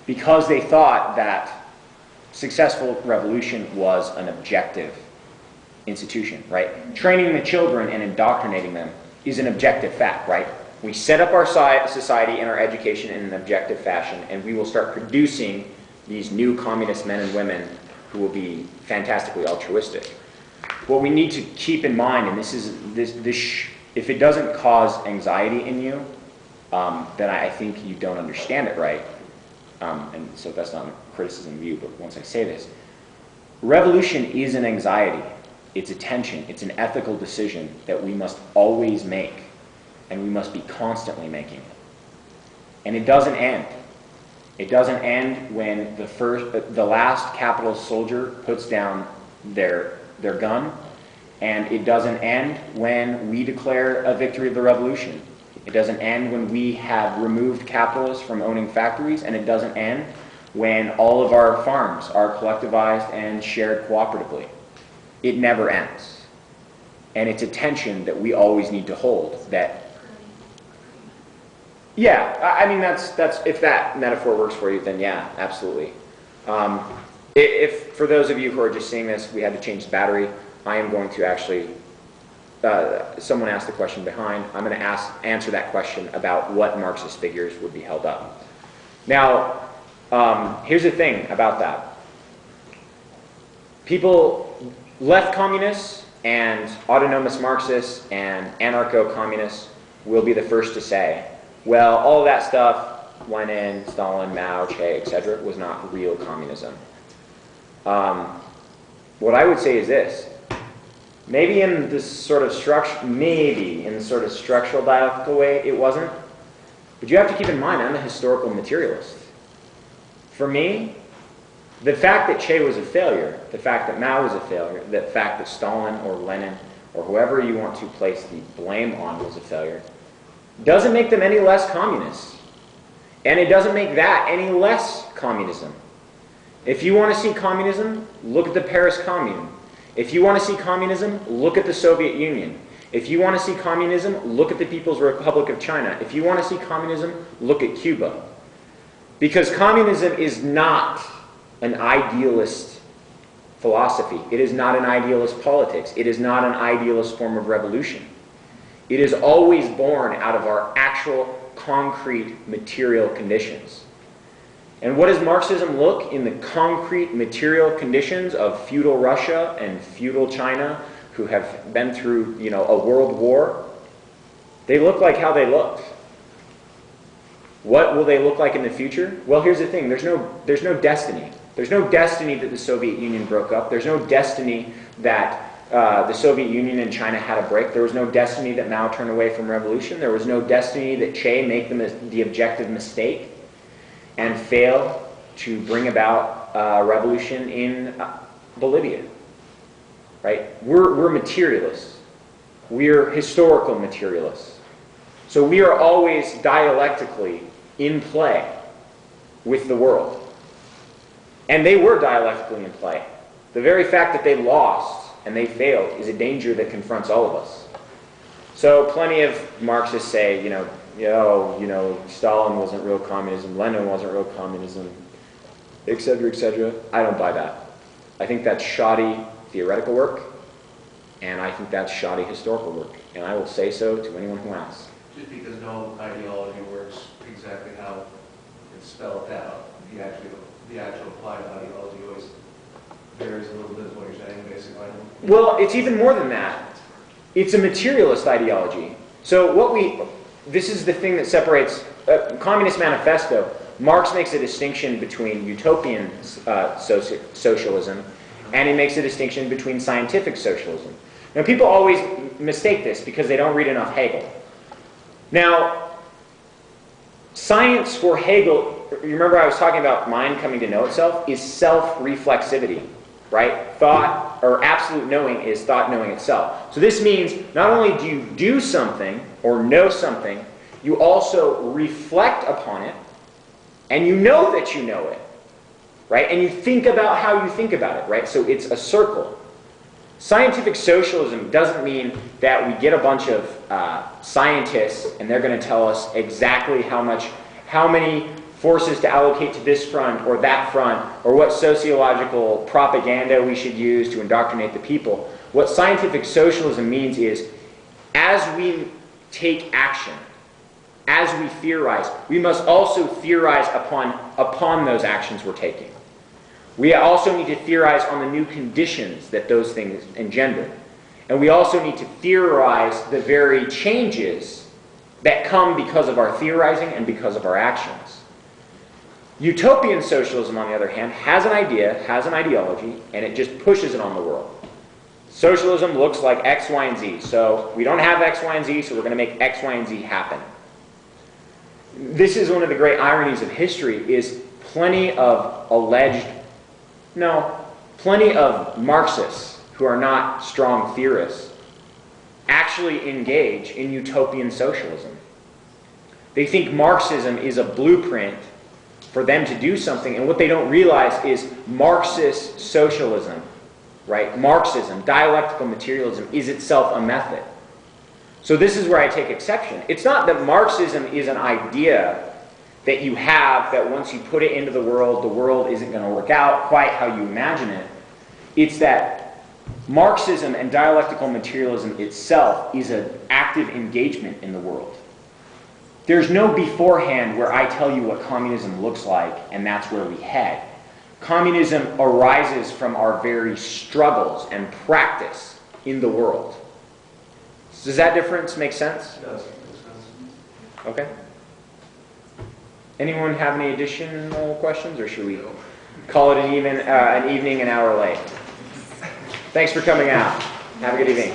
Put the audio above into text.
because they thought that successful revolution was an objective institution, right? Training the children and indoctrinating them is an objective fact, right? We set up our society and our education in an objective fashion, and we will start producing these new communist men and women who will be fantastically altruistic. What we need to keep in mind, and if it doesn't cause anxiety in you, then I think you don't understand it right. And so that's not a criticism of you, but once I say this, revolution is an anxiety. It's a tension. It's an ethical decision that we must always make, and we must be constantly making it. And it doesn't end. It doesn't end when the last capitalist soldier puts down their gun, and it doesn't end when we declare a victory of the revolution. It doesn't end when we have removed capitalists from owning factories, and it doesn't end when all of our farms are collectivized and shared cooperatively. It never ends. And it's a tension that we always need to hold. I mean, that's if that metaphor works for you, then yeah, absolutely. If for those of you who are just seeing this, we had to change the battery, I am going to actually, someone asked the question behind, I'm going to answer that question about what Marxist figures would be held up. Now, here's the thing about that. People, left communists and autonomous Marxists and anarcho-communists will be the first to say, well, all of that stuff, Lenin, Stalin, Mao, Che, etc., was not real communism. What I would say is this. Maybe in the sort of structural dialectical way, it wasn't. But you have to keep in mind, I'm a historical materialist. For me, the fact that Che was a failure, the fact that Mao was a failure, the fact that Stalin or Lenin or whoever you want to place the blame on was a failure, doesn't make them any less communists. And it doesn't make that any less communism. If you want to see communism, look at the Paris Commune. If you want to see communism, look at the Soviet Union. If you want to see communism, look at the People's Republic of China. If you want to see communism, look at Cuba. Because communism is not an idealist philosophy. It is not an idealist politics. It is not an idealist form of revolution. It is always born out of our actual concrete material conditions. And what does Marxism look in the concrete material conditions of feudal Russia and feudal China, who have been through, a world war? They look like how they looked. What will they look like in the future? Well, here's the thing. There's no destiny. There's no destiny that the Soviet Union broke up. There's no destiny that the Soviet Union and China had a break. There was no destiny that Mao turned away from revolution. There was no destiny that Che make the objective mistake and fail to bring about revolution in Bolivia. Right? We're materialists. We're historical materialists. So we are always dialectically in play with the world. And they were dialectically in play. The very fact that they lost and they failed is a danger that confronts all of us. So plenty of Marxists say, Stalin wasn't real communism, Lenin wasn't real communism, etc., etc. I don't buy that. I think that's shoddy theoretical work, and I think that's shoddy historical work. And I will say so to anyone who asks. Just because no ideology works exactly how it's spelled out, the actual applied ideology always varies a little bit, is what you're saying, basically. Well, it's even more than that. It's a materialist ideology. So this is the thing that separates Communist Manifesto. Marx makes a distinction between utopian socialism, and he makes a distinction between scientific socialism. Now, people always mistake this because they don't read enough Hegel. Now, science for Hegel, you remember I was talking about mind coming to know itself, is self-reflexivity, right? Thought, or absolute knowing, is thought knowing itself. So this means not only do you do something or know something, you also reflect upon it, and you know that you know it, right? And you think about how you think about it, right? So it's a circle. Scientific socialism doesn't mean that we get a bunch of scientists and they're going to tell us exactly how many forces to allocate to this front or that front, or what sociological propaganda we should use to indoctrinate the people. What scientific socialism means is, as we take action, as we theorize, we must also theorize upon those actions we're taking. We also need to theorize on the new conditions that those things engender. And we also need to theorize the very changes that come because of our theorizing and because of our actions. Utopian socialism, on the other hand, has an idea, has an ideology, and it just pushes it on the world. Socialism looks like X, Y, and Z. So we don't have X, Y, and Z, so we're going to make X, Y, and Z happen. This is one of the great ironies of history, is plenty of Marxists who are not strong theorists actually engage in utopian socialism. They think Marxism is a blueprint for them to do something, and what they don't realize is Marxist socialism, right? Marxism, dialectical materialism, is itself a method. So this is where I take exception. It's not that Marxism is an idea that you have that once you put it into the world isn't going to work out quite how you imagine it. It's that Marxism and dialectical materialism itself is an active engagement in the world. There's no beforehand where I tell you what communism looks like and that's where we head. Communism arises from our very struggles and practice in the world. Does that difference make sense? It does. Makes sense. Okay. Anyone have any additional questions, or should we call it an evening, an hour late? Thanks for coming out. Have a good evening.